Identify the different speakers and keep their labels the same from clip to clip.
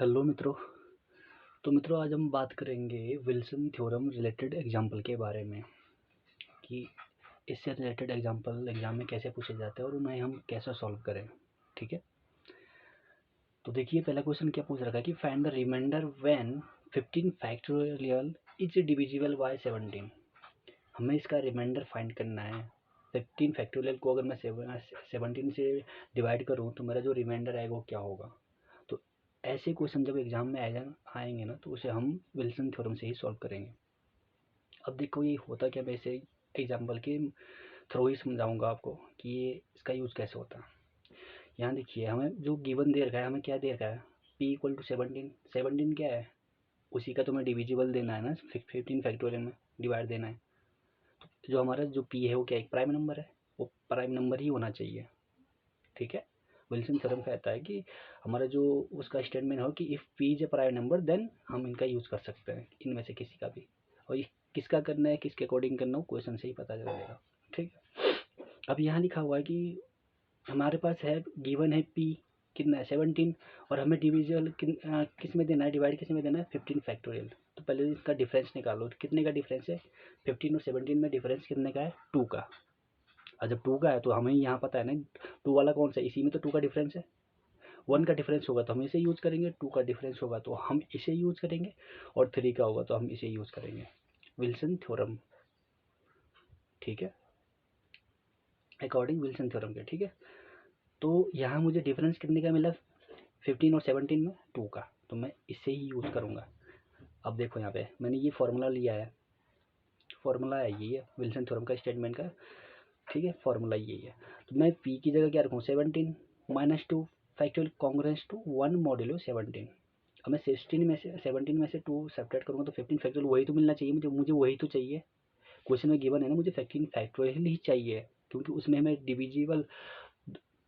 Speaker 1: Hello मित्रों। तो मित्रों आज हम बात करेंगे विल्सन थ्योरम रिलेटेड एग्जाम्पल के बारे में कि इससे रिलेटेड एग्जाम्पल एग्जाम में कैसे पूछे जाते हैं और उन्हें हम कैसे सॉल्व करें। ठीक है, तो देखिए पहला क्वेश्चन क्या पूछ रखा है कि find the remainder when 15 factorial is divisible by 17। हमें इसका रिमाइंडर फाइंड करना है। 15 फैक्टोरियल को अगर मैं 17 से डिवाइड करूँ तो मेरा जो रिमाइंडर आएगा वो क्या होगा। तो ऐसे क्वेश्चन जब एग्जाम में आएंगे ना तो उसे हम विल्सन थ्योरम से ही सॉल्व करेंगे। अब देखो ये होता क्या, मैं इसे एग्जाम्पल के थ्रू ही समझाऊंगा आपको कि ये इसका यूज़ कैसे होता है। यहाँ देखिए हमें जो गिवन दे रखा है, हमें क्या दे रखा है, p इक्वल टू 17। 17 क्या है, उसी का तुम्हें डिविजिबल देना है ना, 15 फैक्टोरियल में डिवाइड देना है। तो जो हमारा जो p है वो क्या, एक प्राइम नंबर है, वो प्राइम नंबर ही होना चाहिए। ठीक है, विल्सन थ्योरम कहता है कि हमारा जो उसका स्टेटमेंट हो कि if p is a prime number then हम इनका यूज़ कर सकते हैं, इनमें से किसी का भी। और ये किसका करना है, किसके अकॉर्डिंग करना हो, क्वेश्चन से ही पता चल जाएगा। ठीक है, अब यहाँ लिखा हुआ है कि हमारे पास है गिवन है p कितना है 17 और हमें डिविजल किस में देना है, डिवाइड किस में देना है 15 फैक्टोरियल। तो पहले इसका डिफरेंस निकालो, कितने का डिफरेंस है 15 और 17 में डिफरेंस कितने का है 2 का। और जब 2 का है तो हमें यहाँ पता है ना 2 वाला कौन सा है, इसी में तो 2 का डिफरेंस है। 1 का डिफरेंस होगा तो हम इसे यूज़ करेंगे, 2 का डिफरेंस होगा तो हम इसे यूज़ करेंगे और 3 का होगा तो हम इसे यूज़ करेंगे, विल्सन थ्योरम। ठीक है, अकॉर्डिंग विल्सन थ्योरम के। ठीक है, तो यहाँ मुझे डिफरेंस कितने का मिला 15 और 17 में 2 का, तो मैं इसे ही यूज़ करूँगा। अब देखो यहाँ पे मैंने ये फार्मूला लिया है, फार्मूला है ये विल्सन थ्योरम का स्टेटमेंट का। ठीक है, फार्मूला यही है। तो मैं p की जगह क्या रखूँ 17 minus 2 factorial congruence to 1 modulo 17। अब मैं 17 में से 2 सब्ट्रैक्ट करूँगा तो 15 फैक्टोरियल वही तो मिलना चाहिए, मुझे वही तो चाहिए। क्वेश्चन में गिवन है ना, मुझे 15 फैक्टोरियल ही चाहिए क्योंकि उसमें मैं डिविजिबल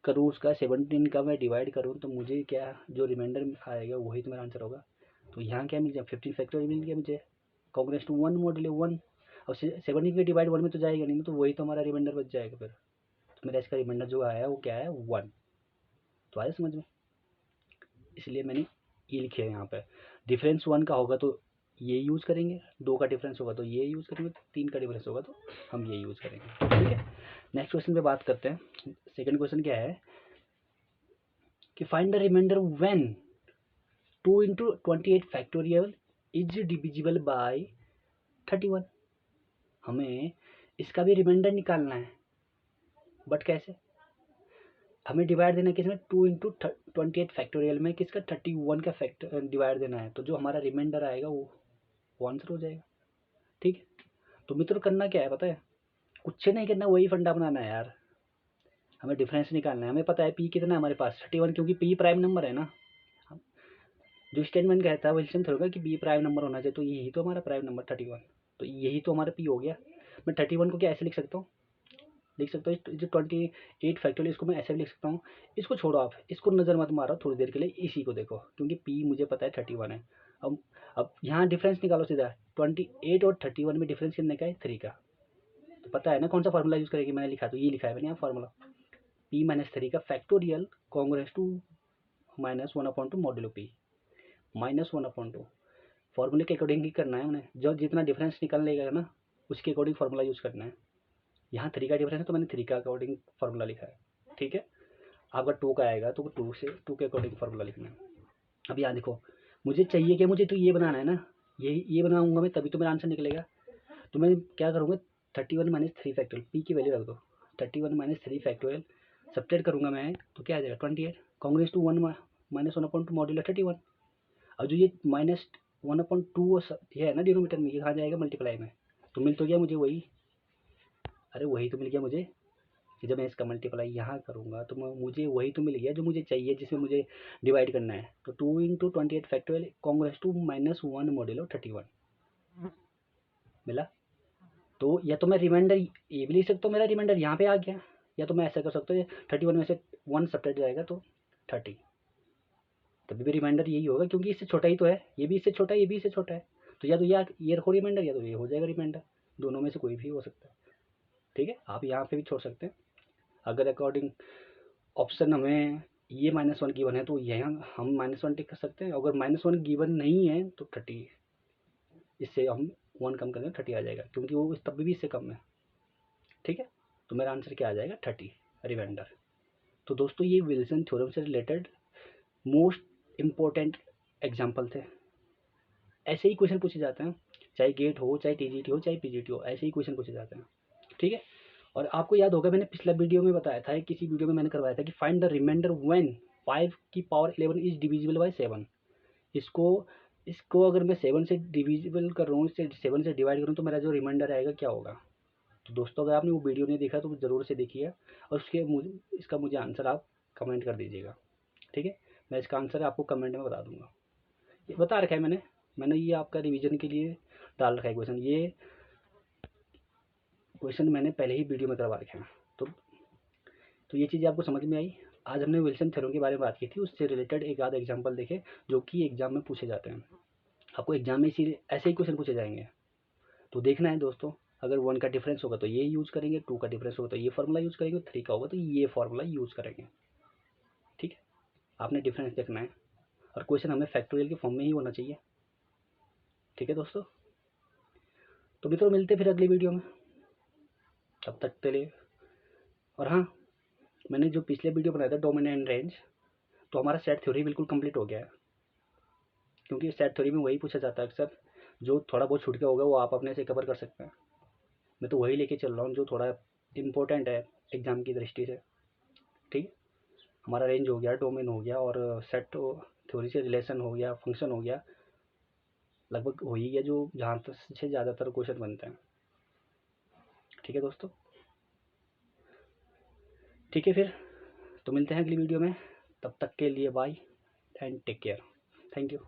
Speaker 1: करूँ उसका 17 का मैं डिवाइड करूँ तो मुझे क्या जो रिमाइंडर आएगा वही तो मेरा आंसर होगा। तो यहाँ क्या मिल जाए 15 फैक्टोरियल मिल गया मुझे कॉन्ग्रुएंस टू 1 मॉड्यूलो 1। और 17 के डिवाइड 1 में तो जाएगा नहीं, तो वही तो हमारा रिमाइंडर बच जाएगा फिर। तो मेरा इसका रिमाइंडर जो आया वो क्या है 1। तो आया समझ में, इसलिए मैंने ये लिखे है यहाँ पे। डिफरेंस 1 का होगा तो ये यूज़ करेंगे, 2 का डिफरेंस होगा तो ये यूज़ करेंगे, 3 का डिफरेंस होगा तो हम ये यूज़ करेंगे। ठीक है, नेक्स्ट क्वेश्चन पे बात करते हैं। सेकंड क्वेश्चन क्या है कि find the remainder when 2 into 28 factorial is divisible by 31। हमें इसका भी रिमाइंडर निकालना है, बट कैसे, हमें डिवाइड देना है किसमें 2 इंटू 28 फैक्टोरियल में किसका 31 का फैक्टर डिवाइड देना है, तो जो हमारा रिमाइंडर आएगा वो आंसर हो जाएगा। ठीक है, तो मित्रों करना क्या है पता है, कुछ नहीं करना, वही फंडा बनाना है यार। हमें डिफरेंस निकालना है, हमें पता है पी कितना है हमारे पास 31, क्योंकि पी प्राइम नंबर है ना। जो स्टेटमेंट कहता है विल्सन थ्योरम कि बी प्राइम नंबर होना चाहिए, तो यही तो हमारा प्राइम नंबर 31, तो यही तो हमारा पी हो गया। मैं 31 को क्या ऐसे लिख सकता हूँ, जो 28 फैक्टोरियल इसको मैं ऐसे भी लिख सकता हूँ। इसको छोड़ो, आप इसको नज़र मत मारो थोड़ी देर के लिए, इसी को देखो क्योंकि पी मुझे पता है 31 है। अब यहाँ डिफरेंस निकालो सीधा, 28 और 31 में डिफरेंस कितने का है 3 का। तो पता है ना कौन सा फार्मूला यूज़ करेगी, मैंने लिखा तो ये लिखा है मैंने यहाँ फार्मूला, p माइनस 3 का factorial congruence to minus 1/2 modulo p, minus 1/2। फॉर्मूले के अकॉर्डिंग ही करना है उन्हें, जो जितना डिफरेंस निकल लेगा ना उसके अकॉर्डिंग फार्मूला यूज़ करना है। यहाँ 3 का डिफरेंस है तो मैंने 3 का अकॉर्डिंग फार्मूला लिखा है। ठीक है, आपका 2 का आएगा तो 2 के अकॉर्डिंग फार्मूला लिखना है। अब यहाँ देखो मुझे चाहिए कि मुझे तो ये बनाना है ना, ये बनाऊंगा मैं तभी तो मेरा आंसर निकलेगा। तो मैं क्या करूँगा 31 माइनस 3 फैक्टोरियल, पी की वैल्यू रख दो, 31 माइनस 3 फैक्टोरियल सब्ट्रैक्ट करूँगा मैं तो क्या आ जाएगा 28 कॉन्ग्रुएंस टू 1 माइनस 1/2 मॉड्यूलो 31। अब जो ये माइनस 1/2 ये है ना डिनोमिनेटर में, ये कहाँ जाएगा मल्टीप्लाई में, तो मिल तो गया मुझे वही, अरे वही तो मिल गया मुझे कि जब मैं इसका मल्टीप्लाई यहाँ करूँगा तो मुझे वही तो मिल गया जो मुझे चाहिए, जिसमें मुझे डिवाइड करना है। तो 2 into 28 factorial congruence to minus 1 modulo 31 मिला। तो या तो मैं रिमाइंडर ये भी लिख सकता हूँ, मेरा रिमाइंडर यहाँ पे आ गया, या तो मैं ऐसा कर सकता हूँ 31 में से 1 सब्ट्रैक्ट जाएगा तो 30, तभी भी रिमाइंडर यही होगा क्योंकि इससे छोटा ही तो है, ये भी इससे छोटा है, ये भी इससे छोटा है। तो या तो ये रखो रिमाइंडर, या तो ये हो जाएगा रिमाइंडर, दोनों में से कोई भी हो सकता है। ठीक है, आप यहाँ पे भी छोड़ सकते हैं अगर अकॉर्डिंग ऑप्शन हमें ये -1 गिवन है तो यहाँ हम -1 टिक कर सकते हैं। अगर -1 गिवन नहीं है तो 30, इससे हम 1 कम करेंगे 30 आ जाएगा, क्योंकि वो तब भी इससे कम है। ठीक है, तो मेरा आंसर क्या आ जाएगा 30 रिमाइंडर। तो दोस्तों ये विल्सन थ्योरम से रिलेटेड मोस्ट इम्पोर्टेंट एग्जाम्पल थे। ऐसे ही क्वेश्चन पूछे जाते हैं, चाहे गेट हो, चाहे टीजीटी हो, चाहे पीजीटी हो, ऐसे ही क्वेश्चन पूछे जाते हैं। ठीक है, और आपको याद होगा मैंने पिछला वीडियो में बताया था, किसी वीडियो में मैंने करवाया था कि फाइंड द रिमाइंडर व्हेन 5 की पावर 11 इज डिविजिबल बाय 7। इसको इसको अगर मैं 7 से डिविजिबल कर रहा हूँ, इससे 7 से डिवाइड करूँ, तो मेरा जो रिमाइंडर आएगा क्या होगा। तो दोस्तों अगर आपने वो वीडियो नहीं देखा तो ज़रूर से देखिए, और इसका मुझे आंसर आप कमेंट कर दीजिएगा। ठीक है, मैं इसका आंसर आपको कमेंट में बता दूंगा। ये बता रखा है मैंने ये आपका रिवीजन के लिए डाल रखा है क्वेश्चन। ये क्वेश्चन मैंने पहले ही वीडियो में करवा रखे हैं। तो ये चीज़ें आपको समझ में आई। आज हमने विल्सन थ्योरम के बारे में बात की थी, उससे रिलेटेड एक आध एग्जाम्पल देखे जो कि एग्जाम में पूछे जाते हैं। आपको एग्जाम में इसी ऐसे ही क्वेश्चन पूछे जाएंगे, तो देखना है दोस्तों। अगर 1 का डिफरेंस होगा तो ये यूज़ करेंगे, 2 का डिफरेंस होगा तो ये फार्मूला यूज़ करेंगे, 3 का होगा तो ये फार्मूला यूज़ करेंगे। ठीक है, आपने डिफरेंस देखना है, और क्वेश्चन हमें फैक्टोरियल के फॉर्म में ही होना चाहिए। ठीक है दोस्तों, तो मित्रों मिलते फिर अगली वीडियो में, तब तक के लिए। और हाँ, मैंने जो पिछले वीडियो बनाया था डोमिनेंट रेंज, तो हमारा सेट थ्योरी बिल्कुल कंप्लीट हो गया है, क्योंकि सेट थ्योरी में वही पूछा जाता है अक्सर। जो थोड़ा बहुत छूट गया होगा वो आप अपने से कवर कर सकते हैं। मैं तो वही लेके चल रहा हूँ जो थोड़ा इम्पोर्टेंट है एग्जाम की दृष्टि से। ठीक है, हमारा रेंज हो गया, डोमेन हो गया, और सेट थ्योरी से रिलेशन हो गया, फंक्शन हो गया, लगभग हो ही गया जो जहाँ से ज़्यादातर क्वेश्चन बनते हैं। ठीक है दोस्तों, ठीक है फिर, तो मिलते हैं अगली वीडियो में। तब तक के लिए bye and take care. Thank you.